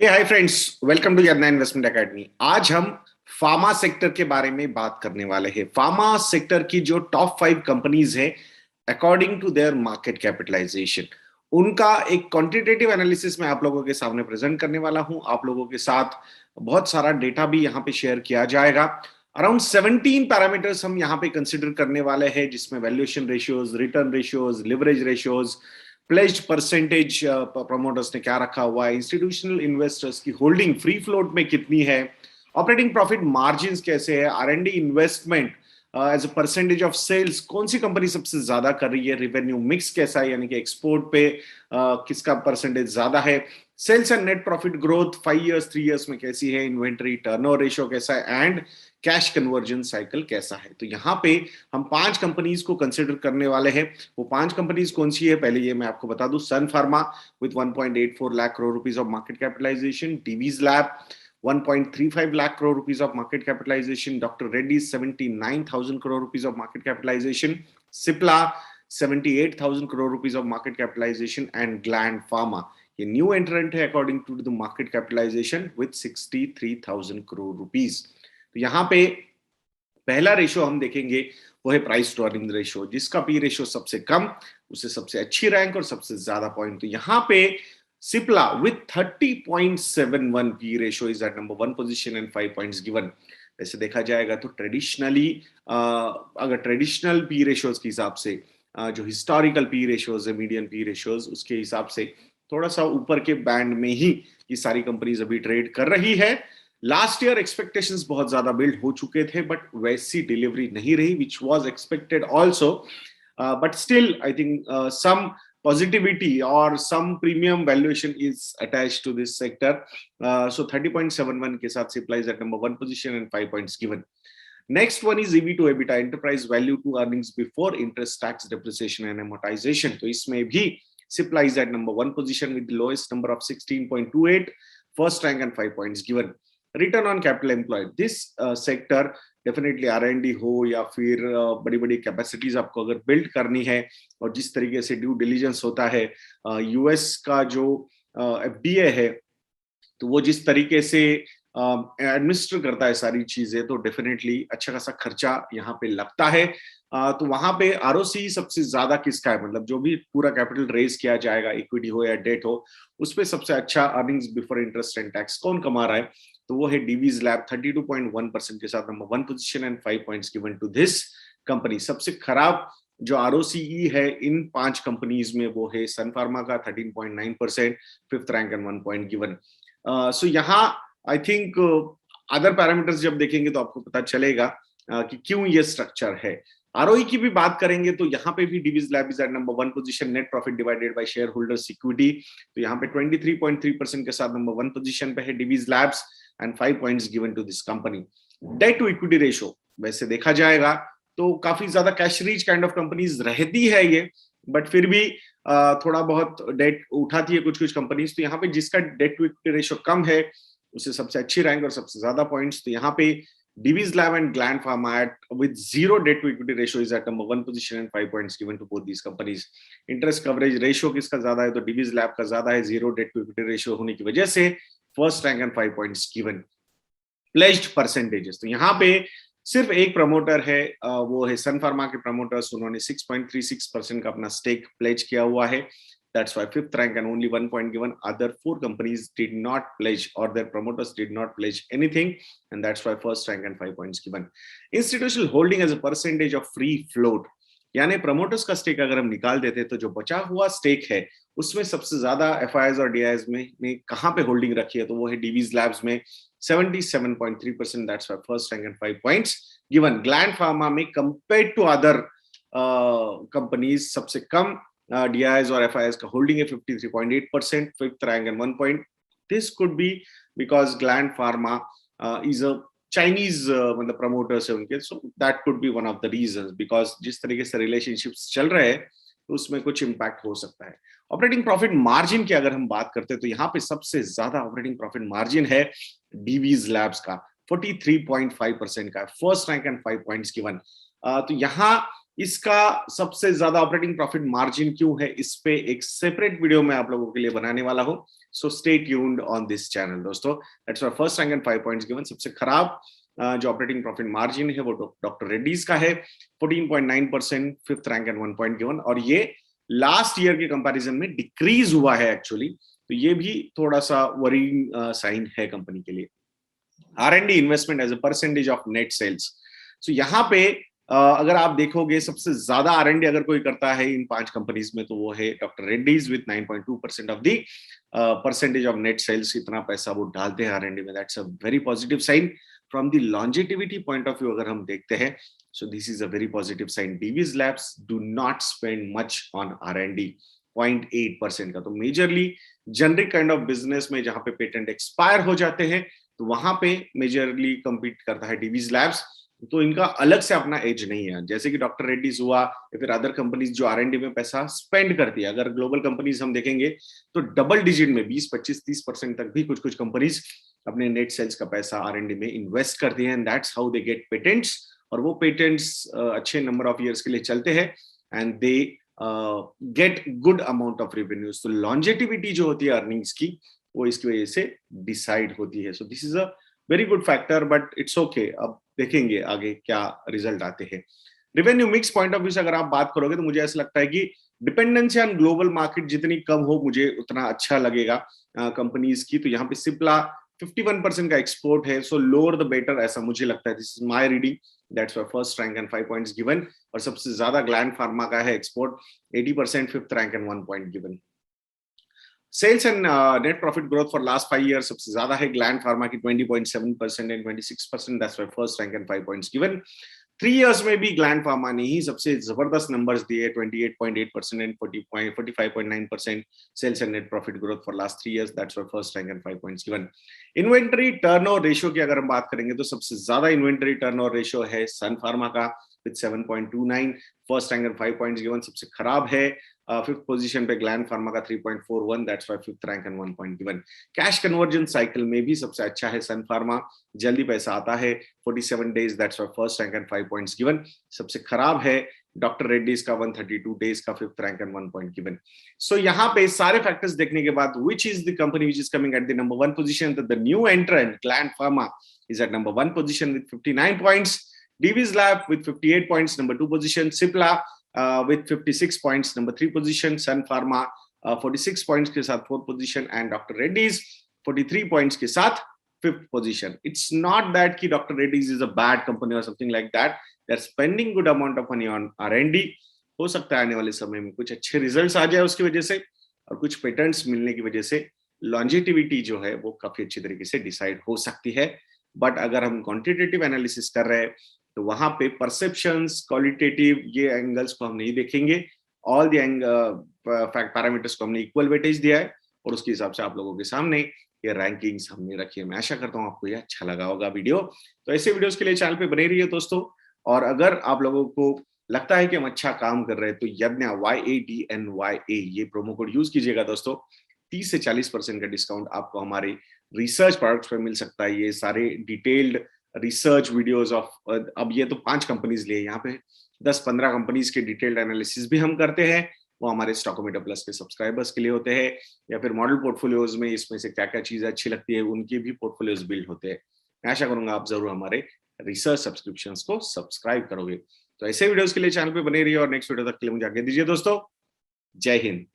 Hi friends, welcome to Yadna investment academy. आज हम pharma sector के बारे में बात करने वाले हैं। फार्मा सेक्टर की जो टॉप 5 कंपनीज है according to their market capitalization, उनका एक क्वांटिटेटिव एनालिसिस मैं आप लोगों के सामने प्रेजेंट करने वाला हूं। आप लोगों के साथ बहुत सारा डेटा भी यहाँ पे शेयर किया जाएगा। अराउंड 17 पैरामीटर्स हम यहाँ पे कंसिडर करने वाले हैं, जिसमें valuation ratios, return ratios, leverage ratios, pledged percentage promoters ने क्या रखा हुआ है, इंस्टीट्यूशनल इन्वेस्टर्स की होल्डिंग फ्री फ्लोट में कितनी है, ऑपरेटिंग प्रॉफिट मार्जिन कैसे है, R and D investment as a percentage of sales कौन सी कंपनी सबसे ज्यादा कर रही है, रेवेन्यू मिक्स कैसा है, यानी कि एक्सपोर्ट पे किसका परसेंटेज ज्यादा है, sales and net profit growth 5 years 3 years में कैसी है, इन्वेंटरी टर्नओवर रेशियो कैसा है, एंड कैश कन्वर्जन साइकिल कैसा है। तो यहाँ पे हम 5 कंपनीज को कंसिडर करने वाले हैं। वो 5 कंपनीज कौन सी है, पहले ये मैं आपको बता दूं। Sun Pharma with 1.84 lakh crore rupees of market capitalization, Divi's lab 1.35 lakh crore rupees of market capitalization, Dr. Reddy's 79,000 crore rupees of market capitalization, Cipla 78,000 crore rupees of market capitalization, and Gland Pharma ये new entrant है according to the market capitalization with 63,000 crore rupees। तो यहाँ पे पहला ratio हम देखेंगे वो है प्राइस टू अर्निंग रेशियो। जिसका पी रेशियो सबसे कम उसे सबसे अच्छी रैंक और सबसे ज्यादा पॉइंट। तो यहाँ पे Cipla with 30.71 P ratio is at number 1 position and 5 points given। वैसे देखा जाएगा तो ट्रेडिशनली अगर ट्रेडिशनल पी रेशियोज के हिसाब से जो हिस्टोरिकल पी रेशियोज है, मीडियन पी रेशियोज, उसके हिसाब से थोड़ा सा ऊपर के बैंड में ही ये सारी कंपनीज अभी ट्रेड कर रही है। लास्ट ईयर एक्सपेक्टेशंस बहुत ज्यादा बिल्ड हो चुके थे, बट वैसी डिलीवरी नहीं रही which was expected also, but still I think some positivity or some premium valuation is attached to this sector. So 30.71 के साथ Cipla is at number 1 position and 5 points given. Next one is EV to EBITDA, enterprise value to earnings before interest, tax, depreciation and amortization. तो इसमें भी Cipla is at number 1 position with the lowest number of 16.28, first rank and 5 points given. Return on capital employed, this sector definitely R and D हो या फिर बड़ी बड़ी capacities आपको अगर बिल्ड करनी है, और जिस तरीके से ड्यू डिलीजेंस होता है, यूएस का जो एफडीए है, तो वो जिस तरीके से एडमिनिस्टर करता है सारी चीजें, तो डेफिनेटली अच्छा खासा खर्चा यहाँ पे लगता है। तो वहां पे आरओसी सबसे ज्यादा किसका है, मतलब जो भी पूरा कैपिटल रेज किया जाएगा, इक्विटी हो या डेट हो, उस पर सबसे अच्छा earnings before interest and tax कौन कमा रहा है, तो वो है डीवीज लैब 32.1% के साथ number 1 position and 5 points given to this company. सबसे खराब जो आरओसीई है इन 5 कंपनीज में वो है सन फार्मा का 13.9%, fifth rank and 1 point given. So यहाँ आई थिंक अदर पैरामीटर्स जब देखेंगे तो आपको पता चलेगा कि क्यों ये स्ट्रक्चर है। आरओई की भी बात करेंगे तो यहाँ पे भी Divi's lab is at number 1 position, net profit divided by share holders equity, तो यहाँ पे 23.3% के साथ नंबर 1 पोजीशन पे है Divi's labs and 5 points given to this company. Debt to equity ratio वैसे देखा जाएगा तो काफी ज्यादा cash rich kind of companies रहती है ये, बट फिर भी थोड़ा बहुत डेट उठाती है कुछ कुछ कंपनीज। तो यहाँ पे जिसका डेट टू इक्विटी रेशियो कम है उसे सबसे अच्छी रैंक और सबसे ज्यादा पॉइंट्स। तो यहाँ पे Divi's Lab and Gland Pharma with zero debt to equity ratio is at number 1 position and 5 points given to both these companies. Interest coverage ratio किसका ज्यादा है, तो Divi's Lab का ज्यादा है, zero debt to equity ratio होने की वजह से first rank and 5 points given. Pledged percentages, तो यहाँ पे सिर्फ एक प्रमोटर है, वो है सन फार्मा के प्रमोटर्स, उन्होंने 6.36% का अपना स्टेक प्लेज किया हुआ है। That's why fifth rank and only 1 point given. Other 4 companies did not pledge, or their promoters did not pledge anything, and that's why first rank and 5 points given. Institutional holding as a percentage of free float, यानी promoters का stake अगर हम निकाल देते तो जो बचा हुआ स्टेक है उसमें सबसे ज्यादा एफआईआईज और डीआईएस में कहाँ पे होल्डिंग रखी है, तो वो है डीवीज लैब्स में 77.3%, that's why first rank and 5 points given. Gland pharma में कंपेयर्ड टू अदर कंपनीज सबसे कम DIs और FIs का होल्डिंग है 53.8%, fifth rank and 1 point. This could be because Gland Pharma is a Chinese मतलब promoters है उनके, so that could be one of the reasons, because जिस तरीके से relationships चल रहे हैं तो उसमें कुछ impact हो सकता है। ऑपरेटिंग प्रॉफिट मार्जिन की अगर हम बात करते हैं तो यहाँ पे सबसे ज्यादा ऑपरेटिंग प्रॉफिट मार्जिन है डीवीज लैब्स का 43.5% का, first rank and 5 points given. तो यहाँ इसका सबसे ज्यादा ऑपरेटिंग प्रॉफिट मार्जिन क्यों है, इस पे एक सेपरेट वीडियो मैं आप लोगों के लिए बनाने वाला हूं, so stay tuned on this channel दोस्तों। That's our first rank and 5 points given. सबसे खराब जो ऑपरेटिंग प्रॉफिट मार्जिन है वो डॉक्टर रेड्डीज का है 14.9%, fifth rank and 1 point given, और ये लास्ट ईयर के कंपैरिजन में डिक्रीज हुआ है एक्चुअली, तो ये भी थोड़ा सा वरीइंग साइन है कंपनी के लिए। R&D investment as a percentage of net sales, so यहाँ पे अगर आप देखोगे सबसे ज्यादा R&D अगर कोई करता है इन 5 कंपनीज में तो वो है doctor Reddy's with 9.2% of the percentage of net sales. इतना पैसा वो डालते हैं R&D में, that's a very positive sign from the longevity point of view. अगर हम देखते हैं so this is a very positive sign. Divi's Labs do not spend much on R&D, 0.8% का, तो majorly generic kind of business में जहां पे patent expire हो जाते हैं तो वहां पे मेजरली कम्पीट करता है Divi's Labs, तो इनका अलग से अपना एज नहीं है। जैसे कि डॉक्टर रेड्डीज हुआ या फिर अदर कंपनीज जो R&D में पैसा स्पेंड करती है, अगर ग्लोबल कंपनीज हम देखेंगे तो डबल डिजिट में 20, 25, 30% तक भी कुछ कुछ कंपनीज अपने नेट सेल्स का पैसा R&D में इन्वेस्ट करती है, and that's how they get patents, और वो पेटेंट्स अच्छे नंबर ऑफ ईयर्स के लिए चलते हैं and they get good amount of revenues. तो लॉन्जेटिविटी जो होती है अर्निंग्स की वो इसकी वजह से डिसाइड होती है। सो this is a very good factor, but it's okay, अब देखेंगे आगे क्या रिजल्ट आते हैं। Revenue mix point of view से अगर आप बात करोगे तो मुझे ऐसा लगता है कि डिपेंडेंसी ऑन ग्लोबल मार्केट जितनी कम हो मुझे उतना अच्छा लगेगा कंपनीज की। तो यहाँ पे सिप्ला 51% का एक्सपोर्ट है, सो लोअर द बेटर, ऐसा मुझे लगता है। This is my reading, that's why first rank and 5 points given. और सबसे ज्यादा ग्लैंड फार्मा का है export 80%, fifth rank and 1 point given. Sales and net profit growth for last 5 year सबसे ज्यादा है ग्लैंड फार्मा की 20.7% and 26%, that's why first rank and 5 points given. 3 years में भी ग्लैंड फार्मा ने ही सबसे जबरदस्त नंबर्स दिए, 28.8% and 45.9% sales and net profit growth for last 3 years, that's why first rank and 5 points given. Inventory turnover ratio की अगर हम बात करेंगे तो सबसे ज्यादा इन्वेंटरी टर्नओवर रेशियो है सन फार्मा का with 7.29, first rank and 5 points given. सबसे खराब है फिफ्थ पोजीशन पे ग्लैंड फार्मा का 3.41, that's why fifth rank and 1 point given. Cash conversion cycle में भी सबसे अच्छा है सन फार्मा, जल्दी पैसा आता है 47 days, that's why first rank and 5 points given. सबसे खराब है डॉक्टर रेड्डीज का 132 डेज का, fifth rank and 1 point given. So यहाँ पे सारे फैक्टर्स देखने के बाद which is the company which is coming at the number 1 position, the new entrant Gland Pharma is at number 1 position with 59 points, Divi's Lab with 58 points, number 2 position, Cipla with 56 points, number 3 position, Sun Pharma 46 points के साथ 4th position, and Dr. Reddy's 43 points के साथ 5th position. It's not that कि Dr. Reddy's is a bad company or something like that. They're spending good amount of money on R&D. हो सकता है आने वाले समय में कुछ अच्छे रिजल्ट्स आ जाए उसकी वजह से, और कुछ पेटेंट्स मिलने की वजह से लॉन्जेटिविटी जो है वो काफी अच्छी तरीके से डिसाइड हो सकती है। बट अगर हम क्वांटिटेटिव एनालिसिस कर रहे हैं तो वहां पे परसेप्शंस, क्वालिटेटिव, ये एंगल्स को हम नहीं देखेंगे। ऑल द पैरामीटर्स को हमने इक्वल वेटेज दिया है और उसके हिसाब से आप लोगों के सामने ये रैंकिंग्स हमने रखी है। मैं आशा करता हूँ आपको ये अच्छा लगा होगा वीडियो। तो ऐसे वीडियोस के लिए चैनल पे बने रहिए दोस्तों, और अगर आप लोगों को लगता है कि हम अच्छा काम कर रहे हैं तो यज्ञा YADNYA ये प्रोमो कोड यूज कीजिएगा दोस्तों। 30 से 40% का डिस्काउंट आपको हमारे रिसर्च प्रोडक्ट्स पे मिल सकता है। ये सारे डिटेल्ड रिसर्च वीडियोस ऑफ, अब ये तो 5 कंपनीज लिए, यहाँ पे 10-15 कंपनीज के डिटेल्ड एनालिसिस भी हम करते हैं, वो हमारे स्टॉकोमीटर प्लस के सब्सक्राइबर्स के लिए होते हैं, या फिर मॉडल पोर्टफोलियोज में इसमें से क्या क्या चीजें अच्छी लगती है उनके भी पोर्टफोलियोज बिल्ड होते हैं। मैं आशा करूंगा आप जरूर हमारे रिसर्च सब्सक्रिप्शंस को सब्सक्राइब करोगे। तो ऐसे वीडियोस के लिए चैनल पे बने रहिए और नेक्स्ट वीडियो तक के लिए मुझे आगे दीजिए दोस्तों। जय हिंद।